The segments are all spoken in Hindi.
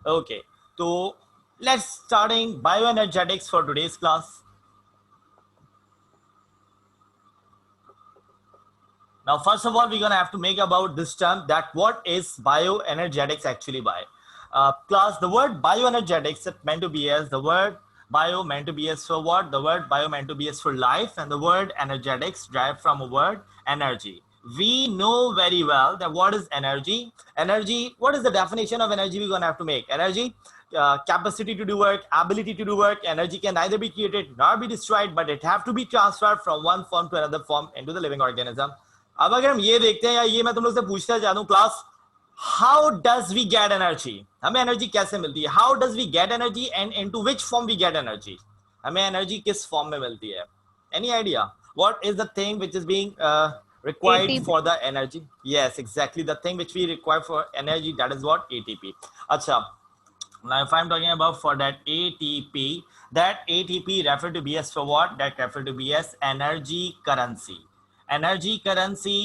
Okay, so let's starting bioenergetics for today's class. Now, first of all, we're going to have to make about this term that what is bioenergetics actually by. Class, the word bioenergetics is meant to be as the word bio meant to be as for what? The word bio meant to be as for life, and the word energetics derived from a word energy. We know very well that what is energy. Energy, what is the definition of energy we're going to have to make? Energy, capacity to do work, ability to do work. Energy can neither be created nor be destroyed, but it have to be transferred from one form to another form into the living organism. अब अगर हम ये देखते हैं या ये मैं तुम लोग से पूछना चाहता हूँ class, how does we get energy? हमें एनर्जी कैसे मिलती है? How does we get energy and into which form we get energy? हमें एनर्जी किस फॉर्म में मिलती है? Any idea? What is the thing which is being required ATP. for the energy? Yes, exactly, the thing which we require for energy, that is what? ATP. Acha, now if I'm talking about for that ATP, that ATP referred to be as for what? That referred to be as energy currency. Energy currency,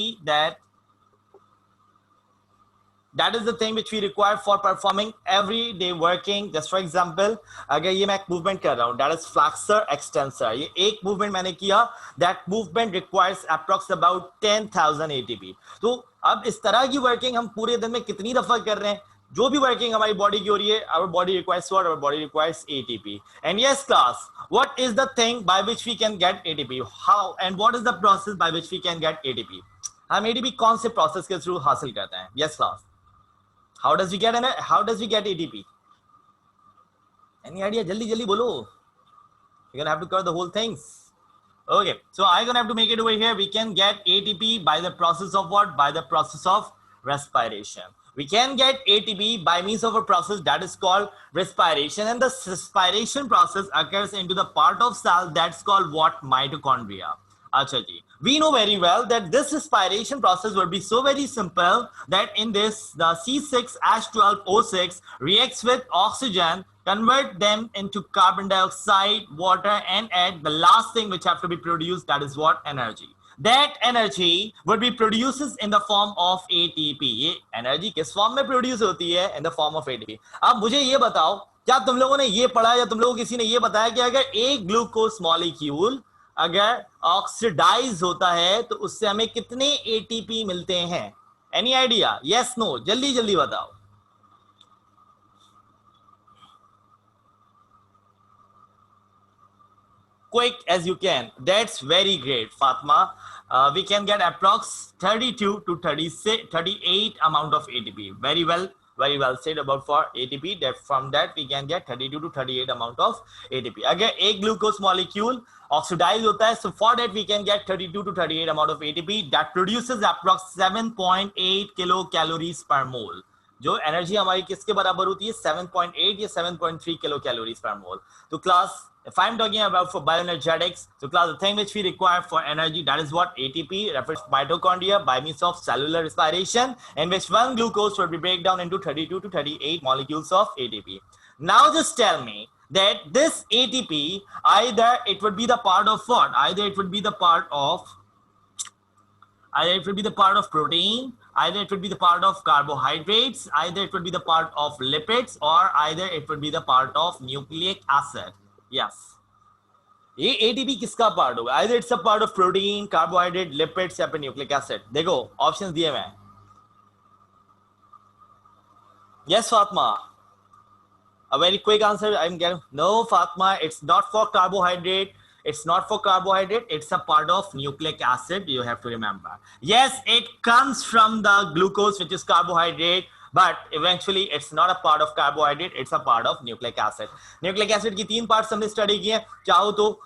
that is the thing which we require for performing everyday working. Just for example, अगर ये मैं एक मूवमेंट कर रहा हूँ, that is flexor extensor, ये एक मूवमेंट मैंने किया, that movement requires approx about 10,000 ATP. तो अब इस तरह की वर्किंग हम पूरे दिन में कितनी दफा कर रहे हैं? जो भी वर्किंग हमारी बॉडी की हो रही है, our body requires what? Our body requires ATP. And yes class, what is the thing by which we can get ATP? How and what is the process by which we can get ATP? हम ATP कौन से प्रोसेस के थ्रू हासिल करते हैं? Yes class, how does we get ATP? Any idea? Jaldi jaldi bolo. You're gonna have to cover the whole things. Okay, so I'm gonna have to make it over here. We can get ATP by the process of what? By the process of respiration. We can get ATP by means of a process that is called respiration, and the respiration process occurs into the part of cell that's called what? Mitochondria. Acha ji. We know very well that this respiration process would be so very simple that in this the C6H12O6 reacts with oxygen, convert them into carbon dioxide, water, and add the last thing which have to be produced, that is what? Energy. That energy would be produces in the form of ATP. ये energy किस form में produce होती है? In the form of ATP. अब मुझे ये बताओ, क्या तुम लोगों ने ये पढ़ा या तुम लोगों किसी ने ये बताया कि अगर एक ग्लूकोज मॉलिक्यूल अगर ऑक्सीडाइज होता है तो उससे हमें कितने एटीपी मिलते हैं? Any idea? Yes no? जल्दी जल्दी बताओ. Quick as you can. That's very great, Fatma. We can get approx 32 to 38 amount of ATP. Very well said about for ATP. That from that we can get 32 to 38 amount of ATP. अगर एक glucose molecule oxidize होता है, so for that we can get 32 to 38 amount of ATP that produces approx 7.8 kilocalories per mole. जो एनर्जी हमारी किसके बराबर होती है? 7.8 या 7.3 किलो कैलोरीज पर मोल. तो class, if I'm talking about for bioenergetics, so class, the thing which we require for energy, that is what? ATP refers to mitochondria by means of cellular respiration, in which one glucose will be break down into 32 to 38 molecules of ATP. Now just tell me that this ATP, either it would be the part of what? Either it would be the part of protein, either it would be the part of carbohydrates, either it would be the part of lipids, or either it would be the part of nucleic acid. Yes. ये ATP किसका पार्ट होगा? Either it's a part of protein, carbohydrate, lipids या फिर nucleic acid. देखो ऑप्शंस दिए मैं. Yes, Fatma. A very quick answer I'm getting. No, Fatma, it's not for carbohydrate. It's not for carbohydrate. It's a part of nucleic acid. You have to remember. Yes, it comes from the glucose, which is carbohydrate, but eventually it's not a part of carbohydrate. It's a part of nucleic acid. Nucleic acid की 3 पार्ट्स हमने स्टडी किए. चाहो तो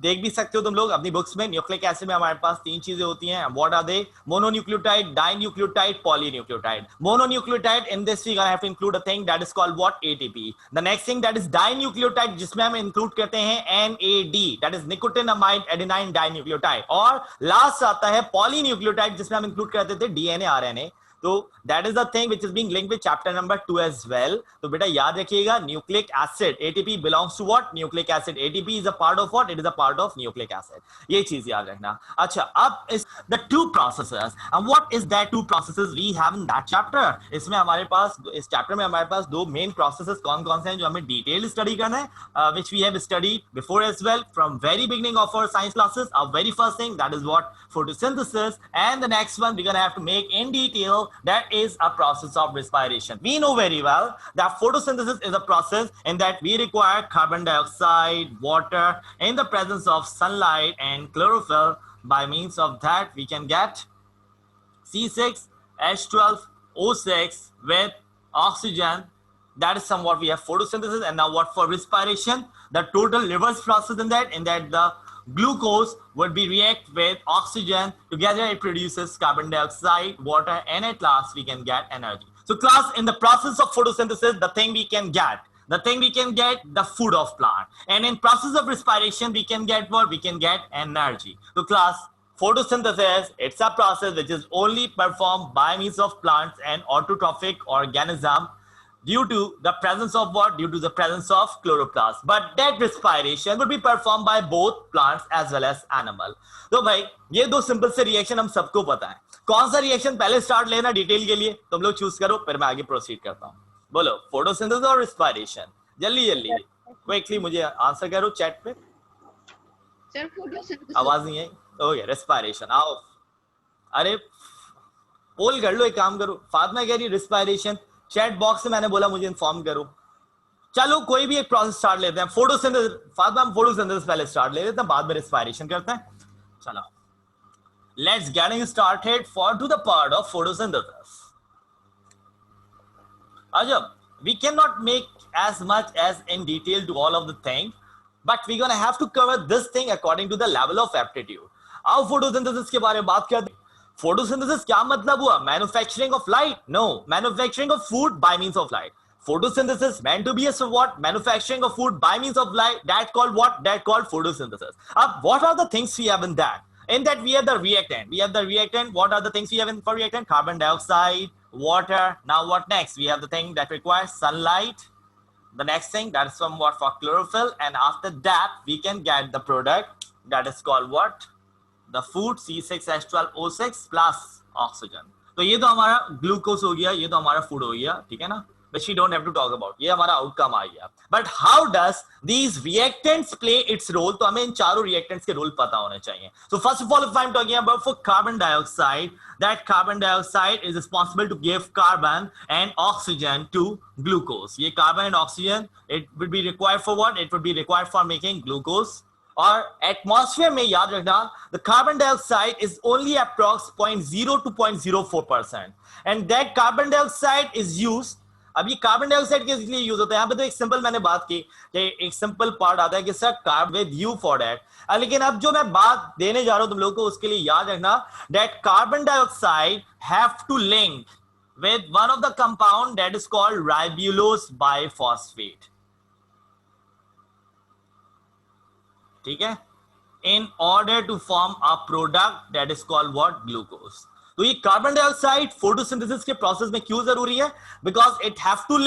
देख भी सकते हो तुम लोग अपनी बुक्स में. न्यूक्लिक एसिड में हमारे पास 3 चीजें होती हैं. What are they? Mononucleotide, dinucleotide, polynucleotide. Mononucleotide, in this we gonna have to include a thing that is called what? ATP. The next thing that is dinucleotide, जिसमें हम इंक्लूड करते हैं NAD, that is nicotinamide adenine dinucleotide. और लास्ट आता है पॉलीन्यूक्लियोटाइड, जिसमें हम इंक्लूड करते थे DNA RNA. तो that is the thing which is being linked with chapter number 2 as well. तो बेटा याद रखिएगा, nucleic acid ATP belongs to what? Nucleic acid. ATP is a part of what? It is a part of nucleic acid. ये चीज याद रखना. अच्छा, अब इस the two processes, and what is that two processes we have in that chapter. इसमें हमारे पास, इस चैप्टर में हमारे पास दो मेन प्रोसेसेस कौन कौन से हैं जो हमें डिटेल स्टडी करना है, which we have studied before as well from very beginning of our science classes. Our very first thing, that is what? Photosynthesis. And the next one we're going to have to make in detail, that is a process of respiration. We know very well that photosynthesis is a process in that we require carbon dioxide, water in the presence of sunlight and chlorophyll. By means of that we can get C6H12O6 with oxygen. That is somewhat we have photosynthesis. And now what for respiration? The total reverse process in that the glucose would be react with oxygen. Together it produces carbon dioxide, water, and at last we can get energy. So class, in the process of photosynthesis, the thing we can get the food of plant. And in process of respiration, we can get what? We can get energy. So class, photosynthesis, it's a process which is only performed by means of plants and autotrophic organism. Due to the presence of what? Due to the presence of chloroplast. But that respiration would be performed by both plants as well as animal. तो भाई ये दो सिंपल से रिएक्शन हम सबको पता है. कौन सा रिएक्शन पहले स्टार्ट लेना डिटेल के लिए तुम लोग चूज करो, फिर मैं आगे प्रोसीड करता हूँ. बोलो, फोटोसिंथेसिस और रिस्पायरेशन. जल्दी जल्दी क्विकली मुझे आंसर करो चैट पे. Sir photosynthesis. आवाज नहीं है. Okay, respiration. आओ, अरे पोल कर लो, एक काम करो. फातिमा कह रही रिस्पायरेशन. चैट बॉक्स से मैंने बोला मुझे इन्फॉर्म करो. चलो कोई भी एक प्रोसेस स्टार्ट लेते हैं. फोटोसिंथेसिस, फातिमा हम फोटोसिंथेसिस पहले स्टार्ट ले लेते हैं, बाद में रिस्पायरेशन करते हैं. चलो, let's getting started for to the part of photosynthesis. Ajab, we cannot make as much as in detail to all of the thing, but we're gonna have to cover this thing according to the level of aptitude. आओ photosynthesis के बारे में बात करते हैं. Photosynthesis क्या मतलब हुआ? Manufacturing of light? No, manufacturing of food by means of light. Photosynthesis meant to be a what? Manufacturing of food by means of light. That called what? That called photosynthesis. What are the things we have in that? In that we have the reactant. What are the things we have in for reactant? Carbon dioxide, water. Now what next? We have the thing that requires sunlight. The next thing, that is somewhat for chlorophyll. And after that, we can get the product that is called what? The food, C6H12O6 plus oxygen. तो ये तो हमारा ग्लूकोज हो गया, ये तो हमारा फूड हो गया, ठीक है ना? Which we don't have to talk about. ये हमारा आउटकम आ गया. But how does these reactants play its role? तो हमें इन चारों reactants के रोल पता होने चाहिए. So first of all, if I'm talking about for carbon dioxide, that carbon dioxide is responsible to give carbon and oxygen to glucose. ये carbon and oxygen, it would be required for what? It would be required for making glucose. और एटमॉस्फेयर में याद रखना, the carbon dioxide is only approx 0.0 to 0.04%, and that carbon dioxide is used. अब ये कार्बन डाइऑक्साइड किस लिए यूज होता है? यहाँ पे तो एक सिंपल मैंने बात की कि एक सिंपल पार्ट आता है कि sir carb with you for that. लेकिन अब जो मैं बात देने जा रहा हूं तुम लोगों को, उसके लिए याद रखना that carbon dioxide have to link with one of the compound that is called ribulose biphosphate. ठीक है, in order to form a product that is called what? Glucose. तो ये कार्बन डाइऑक्साइड फोटोसिंथेसिस के प्रोसेस में क्यों जरूरी है? Because it have to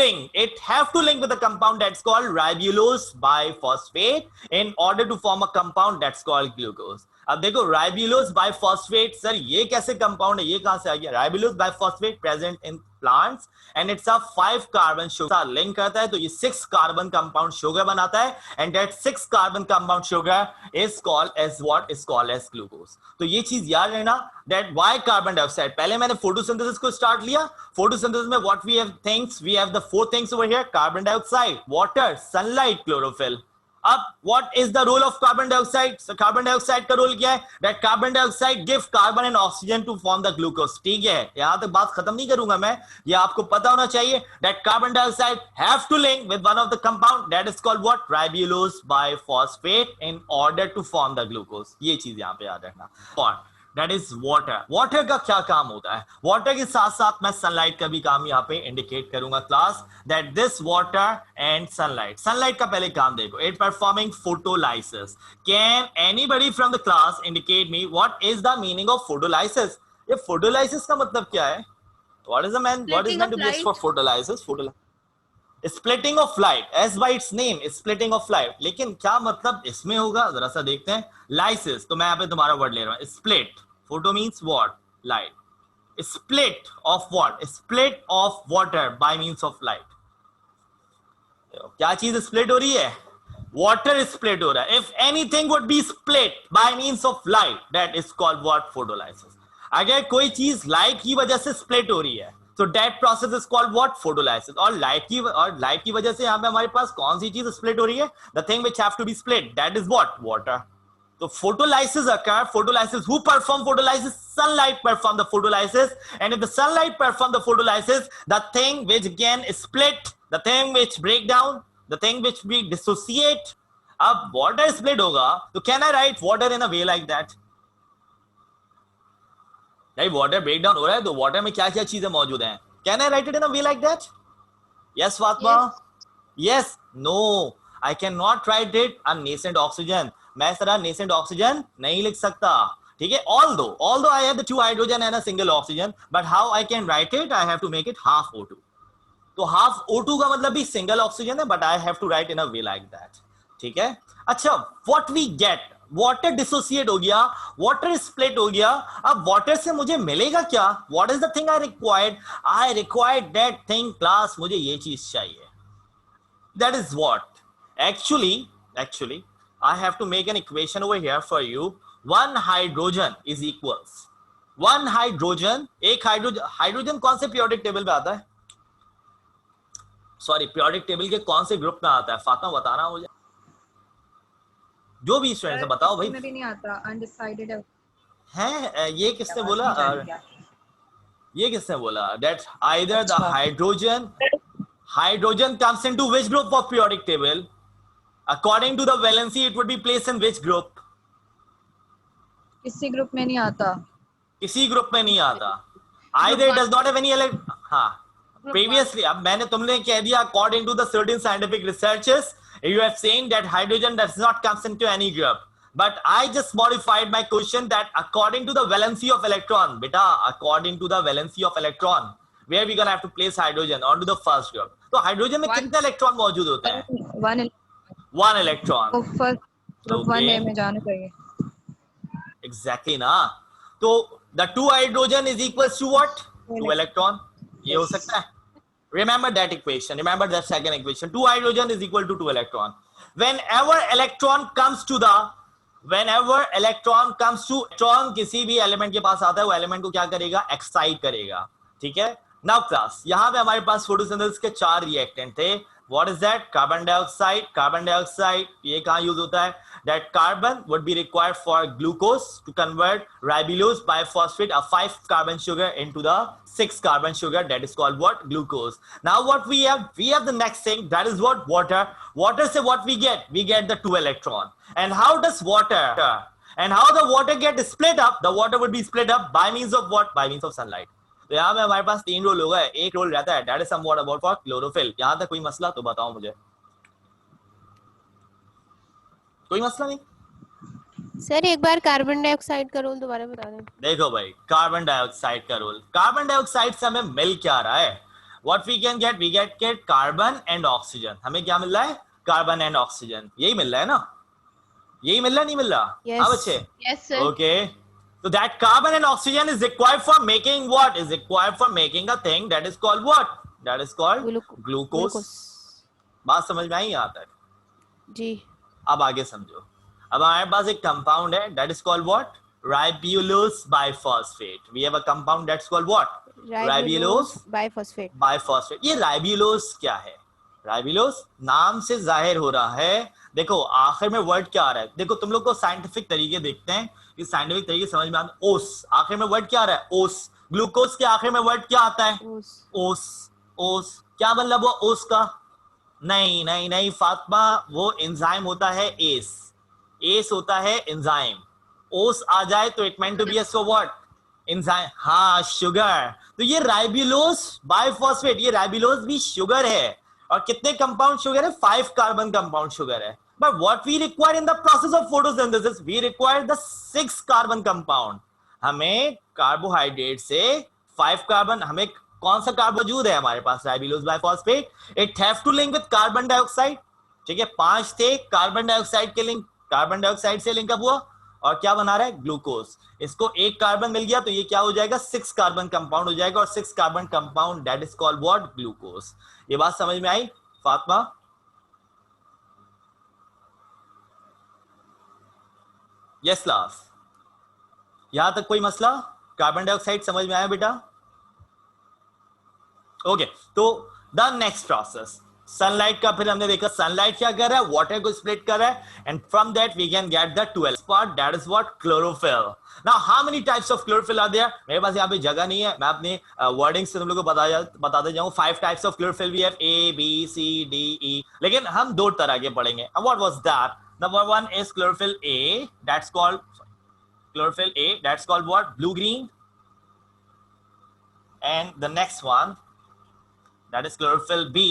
link with a compound that's called ribulose biphosphate in order to form a compound that's called glucose. अब देखो राइबुलोज बाइफॉस्फेट, सर ये कैसे कंपाउंड है, ये कहां से आ गया? Ribulose biphosphate present in plants and it's a 5 carbon sugar link करता है, तो ये 6 कार्बन कंपाउंड शुगर बनाता है, and that 6 carbon compound sugar is called as what? Is called as glucose. तो ये चीज याद रहना दैट व्हाई कार्बन डाइऑक्साइड. पहले मैंने फोटोसिंथेसिस को स्टार्ट लिया. फोटोसिंथेसिस में what we have things, we have the 4 things over here: carbon dioxide, water, sunlight, chlorophyll. अब what is the role of carbon dioxide? Carbon dioxide का रोल क्या है? That carbon dioxide give carbon and oxygen to form the glucose. ठीक है, यहां तक बात खत्म नहीं करूंगा मैं, ये आपको पता होना चाहिए that carbon dioxide have to link with one of the compound that is called what? Ribulose biphosphate in order to form the glucose. ये चीज यहां पे याद रखना. और दैट इज वाटर. वाटर का क्या काम होता है? वाटर के साथ साथ मैं सनलाइट का भी काम यहाँ पे इंडिकेट करूंगा class, that this water and sunlight. Sunlight का पहले काम देखो, it performing photolysis. Can anybody from the class indicate me what is the meaning of photolysis? ये फोटोलाइसिस का मतलब क्या है? What is meant to be used for photolysis? Splitting of light, as by its name, splitting of light. लेकिन क्या मतलब इसमें होगा, जरा सा देखते हैं. Lysis, तो मैं यहाँ पे तुम्हारा वर्ड ले रहा हूँ. Split. Photo means what? Light. Split of what? Split of water by means of light. क्या चीज स्प्लिट हो रही है? वाटर स्प्लिट हो रहा है. If anything would be split by means of light, that is called what? Photolysis. अगर कोई चीज लाइट की वजह से स्प्लिट हो रही है तो that process is called what? Photolysis. और लाइट की वजह से यहां पे हमारे पास कौन सी चीज स्प्लिट हो रही है? The thing which have to be split, that is what? Water. So photolysis occur. Photolysis. Who perform photolysis? Sunlight perform the photolysis. And if the sunlight perform the photolysis, the thing which can split, the thing which break down, the thing which we dissociate. अब water split होगा, तो can I write water in a way like that? Right, water break down हो रहा है, तो water में क्या क्या चीजें मौजूद हैं? Can I write it in a way like that? Yes, Fatma. Yes. No, I cannot write it a nascent oxygen. मैं इस तरह नेसेंट ऑक्सीजन नहीं लिख सकता. ठीक है. Although I have the 2 hydrogen and a single oxygen, but how I can write it? I have to make it half O2. तो half O2 का मतलब भी सिंगल ऑक्सीजन है, but I have to write in a way like that. ठीक है. अच्छा, what we get? Water dissociate हो गया, वाटर स्प्लिट हो गया. अब वाटर से मुझे मिलेगा क्या? What is the thing I required? I required that thing, class. मुझे ये चीज चाहिए. That is what? Actually, I have to make an equation over here for you. One hydrogen is equals. One hydrogen, एक हाइड्रोजन कौन से periodic table पे आता है? Sorry, periodic table के कौन से ग्रुप में आता है? फातिमा बताना मुझे. जो भी स्टूडेंट है बताओ भाई. में भी नहीं आता, अनडिसाइडेड है. ये किसने बोला? ये किसने बोला? That either the hydrogen comes into which group of periodic table? According to the valency, it would be placed in which group? किसी ग्रुप में नहीं आता. किसी ग्रुप में नहीं आता. Either it does not have any हाँ. Previously, अब मैंने तुमने कह दिया according to the certain scientific researches, you have seen that hydrogen does not comes into any group. But I just modified my question that according to the valency of electron, beta, according to the valency of electron, where we gonna have to place hydrogen onto the first group. तो हाइड्रोजन में कितने इलेक्ट्रॉन मौजूद होते हैं? One electron. तो फर्स्ट ग्रुप 1A में जाना चाहिए. Exactly ना. तो the 2 hydrogen is equals to what? 2 electron. ये हो सकता है. Remember that equation. Remember that second equation. 2 hydrogen is equal to 2 electron. Whenever electron comes to electron किसी भी एलिमेंट के पास आता है, वो एलिमेंट को क्या करेगा? एक्साइट करेगा. ठीक है. नाउ क्लास, यहाँ पे हमारे पास फोटोसिंथेसिस के 4 रिएक्टेंट थे. What is that? Carbon dioxide. Carbon dioxide ये कहाँ यूज होता है? That carbon would be required for glucose to convert ribulose biphosphate, a 5 carbon sugar, into the 6 carbon sugar. That is called what? Glucose. Now what we have? We have the next thing. That is what? Water. Water से what we get? We get the 2 electron. And how does water? And how the water get split up? The water would be split up by means of what? By means of sunlight. तो यहाँ में हमारे पास 3 रोल होगा. एक रोल रहता है that is somewhat about for chlorophyll. यहाँ तक कोई मसला तो बताओ मुझे. कोई मसला नहीं सर? एक बार कार्बन डाइऑक्साइड का रोल दोबारा बता दें. देखो भाई, कार्बन डाइऑक्साइड का रोल. कार्बन डाइऑक्साइड से हमें मिल क्या रहा है? What we can get? We get carbon and oxygen. हमें क्या मिल रहा है? Carbon and oxygen. यही मिल रहा है ना? यही मिल रहा, नहीं मिल रहा? हाँ बच्चे. Yes, sir. Okay. So that carbon and oxygen is required for making what? Is required for making a thing that is called what? That is called glucose. बात समझ में आई यहाँ तक? जी. अब आगे समझो. अब हमारे पास एक कंपाउंड है that is called what? Ribulose biphosphate. We have a compound that's called what? Ribulose biphosphate. ये ribulose क्या है? Ribulose नाम से जाहिर हो रहा है. देखो आखिर में वर्ड क्या आ रहा है? देखो तुम लोग को साइंटिफिक तरीके देखते हैं, कि साइंटिफिक तरीके समझ में आता है. ओस. आखिर में वर्ड क्या आ रहा है? ओस. ग्लूकोज के आखिर में वर्ड क्या आता है? ओस. क्या मतलब वो ओस का? नहीं फातिमा, वो एंजाइम होता है एस होता है एंजाइम. ओस आ जाए तो it meant to be so what? Enzyme. हाँ, शुगर. तो ये राइबुलोज बाइफॉस्फेट, ये राइबुलोज भी शुगर है. और कितने कंपाउंड शुगर है? 5 कार्बन कंपाउंड शुगर है. But what we require in the process of photosynthesis, we require the 6 carbon compound. हमें कार्बोहाइड्रेट से 5 कार्बन, हमें कौन सा कार्बन मौजूद है हमारे पास, ribulose biphosphate, it have to link with carbon dioxide, ठीक है, 5 थे, कार्बन डाइऑक्साइड के लिंक, कार्बन डाइऑक्साइड से लिंकअप हुआ और क्या बना रहा है, ग्लूकोज। इसको एक कार्बन मिल गया तो ये क्या हो जाएगा, 6 कार्बन कंपाउंड हो जाएगा, और 6 carbon compound that is called what, glucose. ये बात समझ में आई फातिमा? यस क्लास, यहां तक कोई मसला? कार्बन डाइऑक्साइड समझ में आया बेटा? ओके, तो द नेक्स्ट प्रोसेस, सनलाइट का फिर हमने देखा सनलाइट क्या कर रहा है, वाटर को स्प्लिट कर रहा है, and from that we can get the 12th part, that is what, chlorophyll. Now how many types of chlorophyll are there? मेरे पास यहाँ पे जगह नहीं है, मैं अपने वर्डिंग से तुम लोगों को बताते जाऊँ। 5 types of chlorophyll we have, A B C D E, लेकिन हम 2 तरह के पढ़ेंगे। What was that? Number 1 is chlorophyll A, that's called chlorophyll A, that's called what, blue green, and the next one that is chlorophyll B,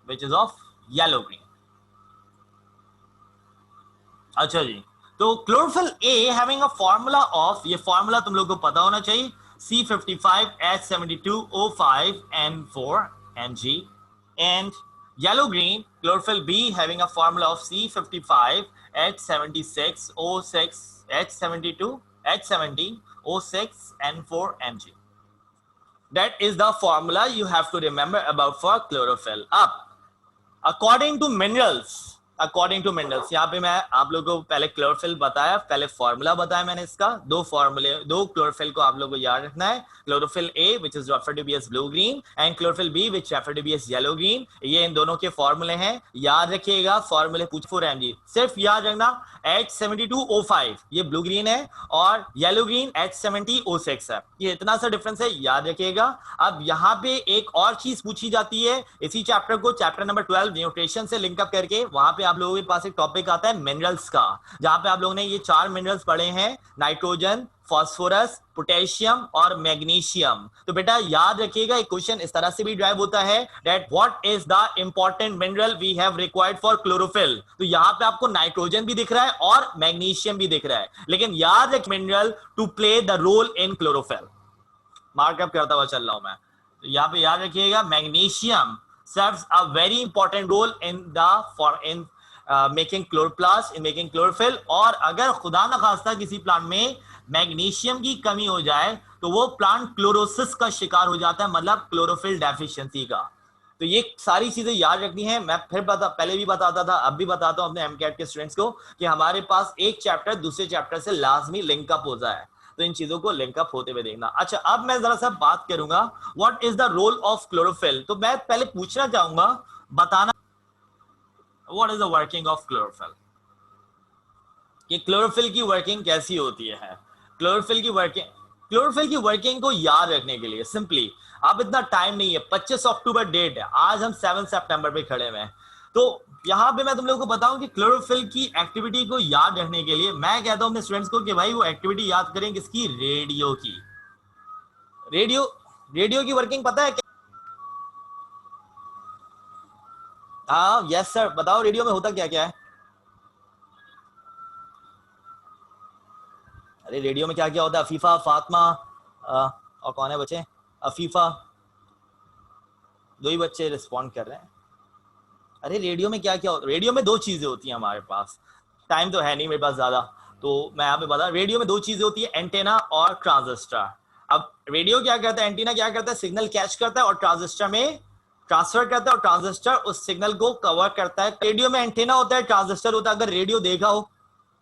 which is of yellow green. अच्छा जी, तो chlorophyll A having a formula of, ये formula तुम लोगों को पता होना चाहिए, C55H72O5N4Ng, and yellow green chlorophyll B having a formula of C55H76O6 H70O6N4Mg. That is the formula you have to remember about for chlorophyll. Up, according to minerals, यहाँ पे मैं आप लोगों को पहले क्लोरोफिल बताया, पहले फॉर्मूला बताया मैंने इसका, 2 फॉर्मूले, 2 क्लोरोफिल को आप लोगों को याद रखना है, chlorophyll A which is referred to be as blue green and chlorophyll B which referred to be as yellow green। ये इन दोनों के फॉर्मूले हैं, याद रखिएगा, फॉर्मूले पूछ 4mg, सिर्फ याद रखना H72O5 ये ब्लू ग्रीन है और येलो ग्रीन H70O6 है, ये इतना सा डिफरेंस है, याद रखिएगा। अब यहाँ पे एक और चीज पूछी जाती है इसी चैप्टर को, चैप्टर नंबर 12 न्यूट्रिशन से लिंकअप करके, वहां पे आप लोगों के पास एक टॉपिक आता है मिनरल्स का, जहां पे आप लोगों ने ये 4 मिनरल्स पढ़े हैं, नाइट्रोजन, फास्फोरस, पोटेशियम और मैग्नीशियम। तो बेटा याद रखिएगा, एक क्वेश्चन इस तरह से भी ड्राइव होता है that what is the important mineral we have required for chlorophyll. तो यहाँ पे आपको नाइट्रोजन भी दिख रहा है और मैग्नीशियम भी दिख रहा है, लेकिन याद रख mineral to play the role in chlorophyll, markup करता हुआ चल रहा हूं मैं। तो यहाँ पे याद रखिएगा, magnesium serves a very important role in making chloroplast, in making chlorophyll। और अगर खुदा न खास्ता किसी प्लांट में मैग्नीशियम की कमी हो जाए तो वो प्लांट क्लोरोसिस का शिकार हो जाता है, मतलब क्लोरोफिल डेफिशिएंसी का। तो ये सारी चीजें याद रखनी है। मैं फिर पहले भी बताता था, अब भी बताता हूं अपने एमकेट के स्टूडेंट्स को कि हमारे पास एक चैप्टर दूसरे चैप्टर से लाजमी लिंकअप हो जाए, तो इन चीजों को लिंकअप होते हुए देखना। अच्छा, अब मैं जरा सा बात करूंगा what is the role of chlorophyll. तो मैं पहले पूछना चाहूंगा, बताना what is the working of chlorophyll, ये क्लोरोफिल की वर्किंग कैसी होती है। क्लोरोफिल की वर्किंग को याद रखने के लिए सिंपली, अब इतना टाइम नहीं है, 25 अक्टूबर डेट है, आज हम 7 सितंबर पे खड़े हुए हैं, तो यहां पे मैं तुम लोगों को बताऊं कि क्लोरोफिल की एक्टिविटी को याद रखने के लिए मैं कहता हूं अपने स्टूडेंट्स को कि भाई वो एक्टिविटी याद करें किसकी, रेडियो की। रेडियो की वर्किंग पता है क्या? हाँ यस सर, बताओ रेडियो में होता क्या क्या है। अरे रेडियो में क्या क्या होता है, अफीफा, फातिमा और कौन है बच्चे, अफीफा, 2 ही बच्चे रिस्पॉन्ड कर रहे हैं। अरे रेडियो में क्या क्या होता है, रेडियो में 2 चीजें होती हैं हमारे पास, टाइम तो है नहीं मेरे पास ज्यादा, तो मैं यहाँ पे बता, रेडियो में 2 चीजें होती है, एंटेना और ट्रांजिस्टर। अब रेडियो क्या करता है, एंटीना क्या करता है, सिग्नल कैच करता है और ट्रांजिस्टर में ट्रांसफर करता है, और ट्रांजिस्टर उस सिग्नल को कवर करता है। रेडियो में एंटीना होता है, ट्रांजिस्टर होता है। अगर रेडियो देखा हो,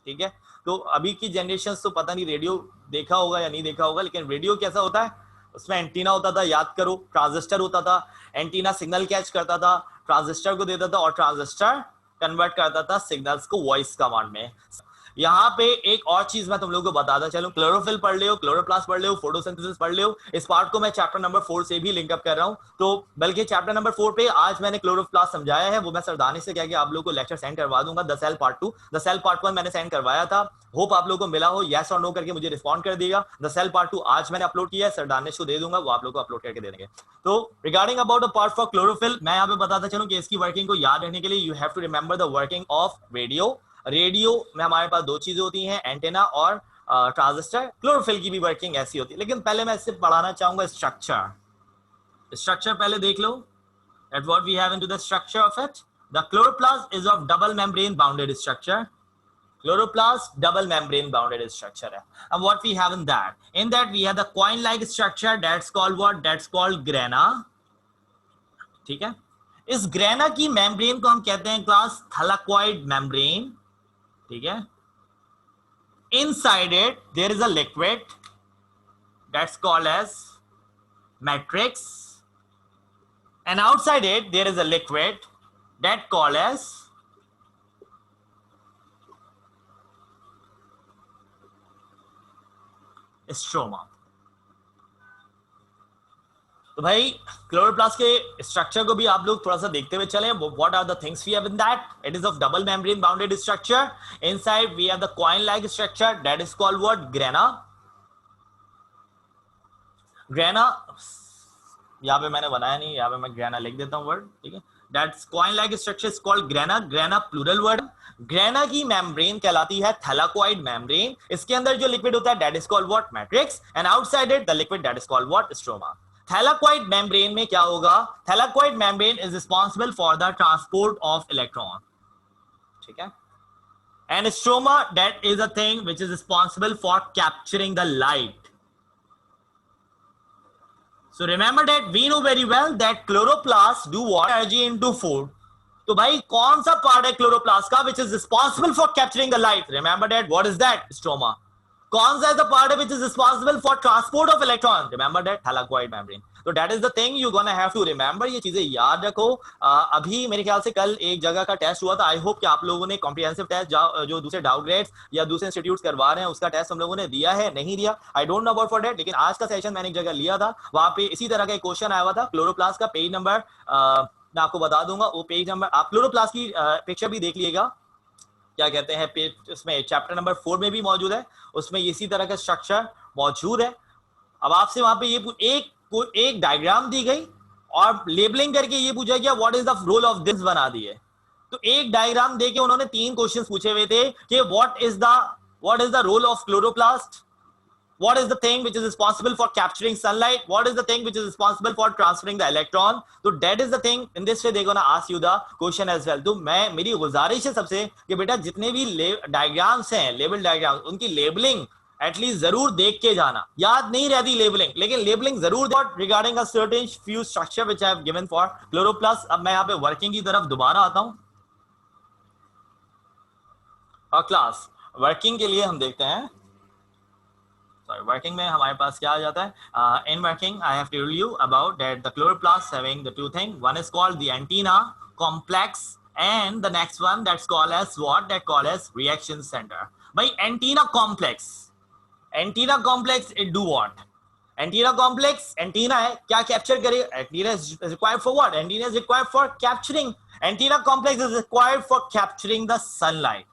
ठीक है, तो अभी की जनरेशन तो पता नहीं रेडियो देखा होगा या नहीं देखा होगा, लेकिन रेडियो कैसा होता है, उसमें एंटीना होता था, याद करो, ट्रांजिस्टर होता था, एंटीना सिग्नल कैच करता था, ट्रांजिस्टर को देता था और ट्रांजिस्टर कन्वर्ट करता था सिग्नल्स को वॉइस कमांड में। यहाँ पे एक और चीज मैं तुम लोगों को बताता चलूं, क्लोरोफिल पढ़ ले हो, क्लोरोप्लास्ट पढ़ ले हो, फोटोसिंथेसिस पढ़ ले हो, इस पार्ट को मैं चैप्टर नंबर 4 से भी लिंकअप कर रहा हूं। तो बल्कि चैप्टर नंबर 4 पे आज मैंने क्लोरोप्लास्ट समझाया है, वो मैं सरदानी से कह के आप लोगों को लेक्चर सेंड करवा दूंगा। The cell part 2, the cell part 1 मैंने सेंड करवाया था, होप आप लोगों को मिला हो, यस और नो करके मुझे रिस्पॉन्ड कर देगा। द सेल पार्ट 2 आज मैंने अपलोड किया है, सरदानिश को दे दूंगा, वो आप लोग को अपलोड करके दे देंगे। तो regarding about the part for chlorophyll, मैं यहाँ पे बताता चलूं कि इसकी वर्किंग को याद रखने के लिए you have to remember the working of radio. Radio में हमारे पास 2 चीजें होती हैं, एंटेना और ट्रांजिस्टर, क्लोरोफिल की भी वर्किंग ऐसी होती है। लेकिन पहले मैं इससे पढ़ाना चाहूंगा स्ट्रक्चर पहले देख लो that what we have into the structure of it. The chloroplast is of double membrane bounded structure. Chloroplast double membrane bounded structure है। And what we have in that we have the coin like structure, that's called what? That's called grana. ठीक है, इस ग्रेना की मेम्ब्रेन को हम कहते हैं क्लास थैलाकोइड मेम्ब्रेन। ठीक है, inside it there is a liquid that's called as matrix, and outside it there is a liquid that called as stroma. तो भाई क्लोरोप्लास्ट के स्ट्रक्चर को भी आप लोग थोड़ा सा देखते हुए चलें। What are the things we have in that? It is of double membrane bounded structure. Inside we have the coin like structure that is called what? Grana. यहाँ पे मैंने बनाया नहीं, यहाँ पे मैं ग्रेना लिख देता हूँ वर्ड। ठीक है, that's coin like structure is called grana. Grana plural word. Grana की मेम्ब्रेन कहलाती है थैलाकोइड मेम्ब्रेन। इसके अंदर जो लिक्विड होता है that is called what? Matrix. And outside it the liquid that is called what? Stroma. Thylakoid membrane में क्या होगा? Thylakoid membrane is responsible for the transport of electron. ठीक है, and stroma that is a thing which is responsible for capturing the light. So remember that we know very well that chloroplasts do what? Energy into food. तो भाई कौन सा पार्ट है क्लोरोप्लास्ट का which is responsible for capturing the light? Remember that. What is that? Stroma. कौन सा ऐसा पार्ट है which is responsible for transport of electron? Remember that. Thylakoid membrane. So that is the thing you gonna have to remember. ये चीजें याद रखो। अभी मेरे ख्याल से कल एक जगह का टेस्ट हुआ था। आई होप कि आप लोगों ने कॉम्प्रिहेंसिव टेस्ट जो दूसरे डाउनग्रेड्स या दूसरे इंस्टीट्यूट करवा रहे हैं उसका टेस्ट हम लोगों ने दिया है, नहीं दिया, I don't know about for date. लेकिन आज का सेशन मैंने एक जगह लिया था, वहां पे इसी तरह का एक क्वेश्चन आया हुआ था। क्लोरोप्लास्ट का पेज नंबर मैं आपको बता दूंगा, वो पेज नंबर आप क्लोरोप्लास्ट की पिक्चर भी देख लीजिएगा। क्या कहते हैं पेज, उसमें चैप्टर नंबर 4 में भी मौजूद है, उसमें इसी तरह का स्ट्रक्चर मौजूद है। अब आपसे वहां पे ये एक डायग्राम दी गई और लेबलिंग करके ये पूछा गया what is the role of this बना दिए। तो एक डायग्राम देके उन्होंने 3 क्वेश्चंस पूछे हुए थे कि what is the role of chloroplast, what is the thing which is responsible for capturing sunlight, what is the thing which is responsible for transferring the electron. So that is the thing, in this way they gonna ask you the question as well. तो मैं मेरी गुजारिश है सबसे कि बेटा जितने भी डायग्राम्स हैं, लेबल डायग्राम्स, उनकी लेबलिंग एटलीस्ट जरूर देख के जाना। याद नहीं रहती लेबलिंग, लेकिन लेबलिंग जरूर regarding a certain few structure which I have given for chloroplast. अब मैं यहाँ पे वर्किंग की तरफ दोबारा आता हूँ और क्लास वर्किंग के लिए हम देखते हैं। वर्किंग में हमारे पास क्या आ जाता है? In working I have told you about that the chloroplast having the two thing, one is called the antenna complex and the next one that's called as what? That called as reaction centre. भाई antenna complex it do what? Antenna complex, antenna है, क्या कैप्चर करे? Antenna is required for what? Antenna is required for capturing, antenna complex is required for capturing the sunlight.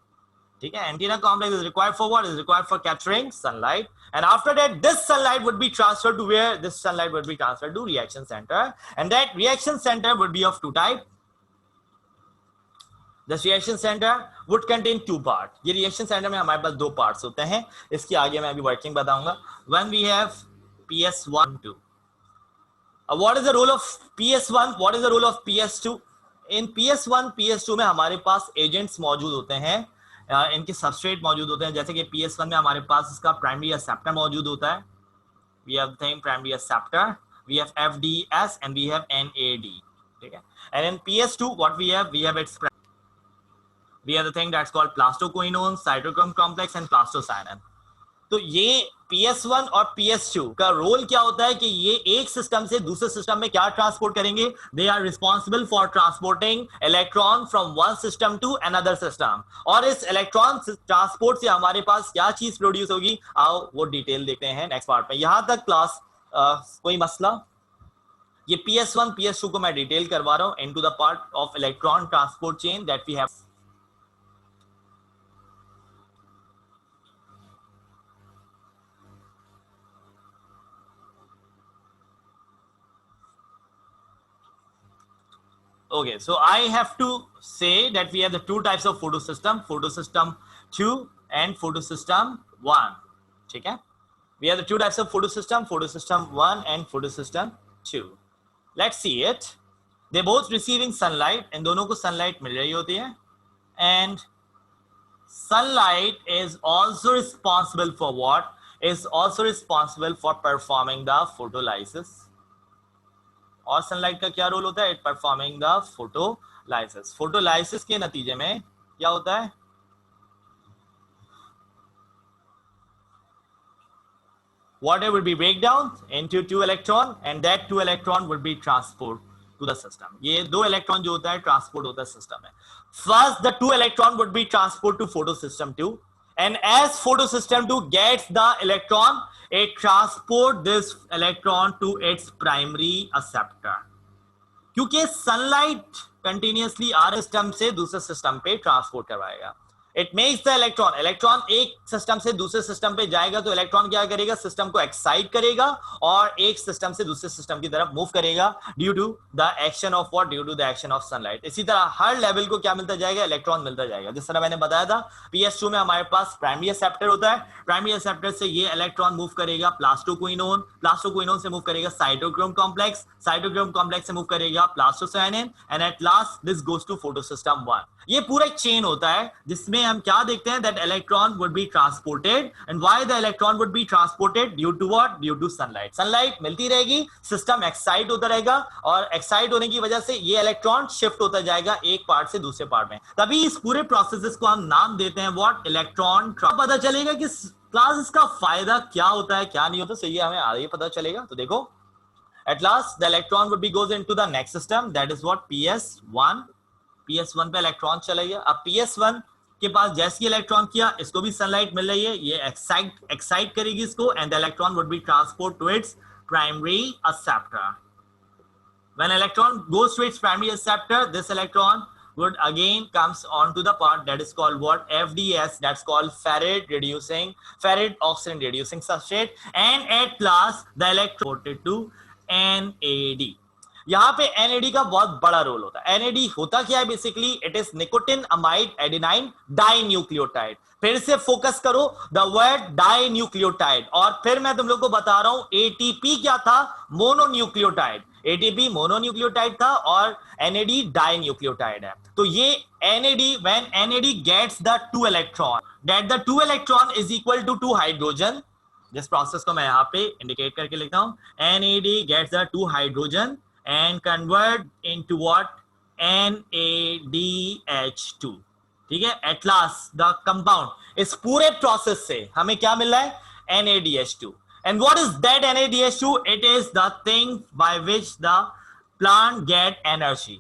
ठीक है, antenna complex is required for what? Is required for capturing sunlight. And after that, this sunlight would be transferred to where? This sunlight would be transferred to reaction center, and that reaction center would be of 2 types. This reaction center would contain 2 parts. ये reaction center में हमारे पास 2 parts होते हैं। इसकी आगे मैं अभी working बताऊंगा। When we have PS1, 2. What is the role of PS1? What is the role of PS2? In PS1, PS2 में हमारे पास agents मौजूद होते हैं, इनके सबस्ट्रेट मौजूद होते हैं। जैसे कि PS1 में हमारे पास इसका प्राइमरी एक्सेप्टर मौजूद होता है। We have the primary acceptor, we have FDS and we have NAD। ठीक है, and in PS2 what we have it's we have the thing that's called plastoquinone, cytochrome complex and plastocyanin. तो ये PS1 और PS2 का रोल क्या होता है कि ये एक सिस्टम से दूसरे सिस्टम में क्या ट्रांसपोर्ट करेंगे? They are responsible for transporting electron from one system to another system. और इस इलेक्ट्रॉन ट्रांसपोर्ट से हमारे पास क्या चीज प्रोड्यूस होगी, आओ वो डिटेल देखते हैं नेक्स्ट पार्ट में। यहां तक क्लास कोई मसला? ये PS1 PS2 को मैं डिटेल करवा रहा हूं into the part of electron transport chain that we have. Okay, so I have to say that we have the 2 types of photosystem, photosystem 2 and photosystem 1. ठीक है. We have the two types of photosystem 1 and photosystem 2. Let's see it. They both receiving sunlight. इन दोनों को sunlight मिल रही होती है. And sunlight is also responsible for what? Is also responsible for performing the photolysis. और sunlight का क्या रोल होता है? It performing the photolysis. Photolysis के नतीजे में क्या होता है? Water would be break down into 2 electron and that 2 electron would be transport to the system. ये 2 electron जो होता है transport होता है system में. First the 2 electron would be transport to photosystem 2 and as photosystem 2 gets the electron, it transport this electron to its primary acceptor. क्योंकि sunlight continuously our system से दूसरे system पे transport करवाएगा. It makes the electron एक सिस्टम से दूसरे सिस्टम पे जाएगा तो इलेक्ट्रॉन क्या करेगा? सिस्टम को एक्साइट करेगा और एक सिस्टम से दूसरे सिस्टम की तरफ मूव करेगा due to the action of what? Due to the action of sunlight. इसी तरह हर लेवल को क्या मिलता जाएगा? इलेक्ट्रॉन मिलता जाएगा. जिस तरह मैंने बताया था PS2 में हमारे पास प्राइमरी एक्सेप्टर होता है. प्राइमरी एक्सेप्टर से ये इलेक्ट्रॉन मूव करेगा प्लास्टोक्विनोन से मूव करेगा साइटोक्रोम कॉम्प्लेक्स से मूव करेगा plastocyanin and at last this goes to photosystem 1. ये पूरा एक चेन होता है जिसमें हम क्या देखते हैं? That electron would be transported and why the electron would be transported? Due to what? Due to sunlight. Sunlight मिलती रहेगी, सिस्टम एक्साइट होता रहेगा और एक्साइट होने की वजह से ये इलेक्ट्रॉन शिफ्ट होता जाएगा एक पार्ट से दूसरे पार्ट में. तभी इस पूरे प्रोसेस को हम नाम देते हैं व्हाट? इलेक्ट्रॉन. पता चलेगा कि क्लास इसका फायदा क्या होता है क्या नहीं होता, सही है, हमें आगे पता चलेगा. तो देखो, at last the electron would be goes into the next system, that is what? PS1 पे इलेक्ट्रॉन चला गया. अब PS1 के पास जैसे इलेक्ट्रॉन किया, इसको भी सनलाइट मिल रही है, ये एक्साइट करेगी इसको and the electron would be transport to its primary acceptor. When electron goes to its primary acceptor, this electron would again comes on to the part that is called what? FDS, that's called ferrite oxide reducing substrate, and at last the electron ported to NAD. यहाँ पे NAD का बहुत बड़ा रोल होता है. NAD होता क्या है? Basically it is nicotine amide adenine dinucleotide. फिर से फोकस करो द वर्ड डाइन्यूक्लियोटाइड और फिर मैं तुम लोग को बता रहा हूं ATP क्या था? मोनोन्यूक्लियोटाइड. ATP मोनोन्यूक्लियोटाइड था और NAD डाइन्यूक्लियोटाइड है. तो ये NAD, when NAD gets the 2 electron, that the 2 electron is equal to 2 hydrogen. जिस प्रोसेस को मैं यहाँ पे इंडिकेट करके लिखता हूं, NAD gets the 2 hydrogen and convert into what? NADH2. ठीक है. At last the compound इस पूरे प्रोसेस से हमें क्या मिल रहा है? NADH2. And what is that NADH2? It is the thing by which the plant get energy.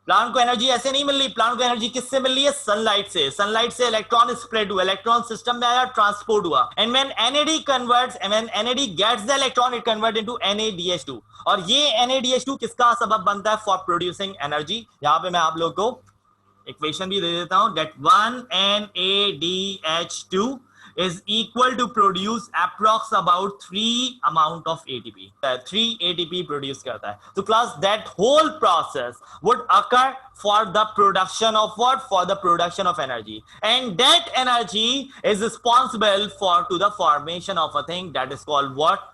Plant को एनर्जी ऐसे नहीं मिल रही. प्लांट को एनर्जी किससे मिल रही है? सनलाइट से. सनलाइट से इलेक्ट्रॉन स्प्रेड हुआ, इलेक्ट्रॉन सिस्टम में आया, ट्रांसपोर्ट हुआ. And when NAD gets the electron, it convert into NADH2. और ये NADH2 किसका सबब बनता है? For producing energy. यहां पे मैं आप लोग को इक्वेशन भी दे देता हूं. That 1 NADH2 is equal to produce approx about 3 amount of ATP. 3 ATP produce करता है. So class, that whole process would occur for the production of what? For the production of energy. And that energy is responsible for to the formation of a thing that is called what?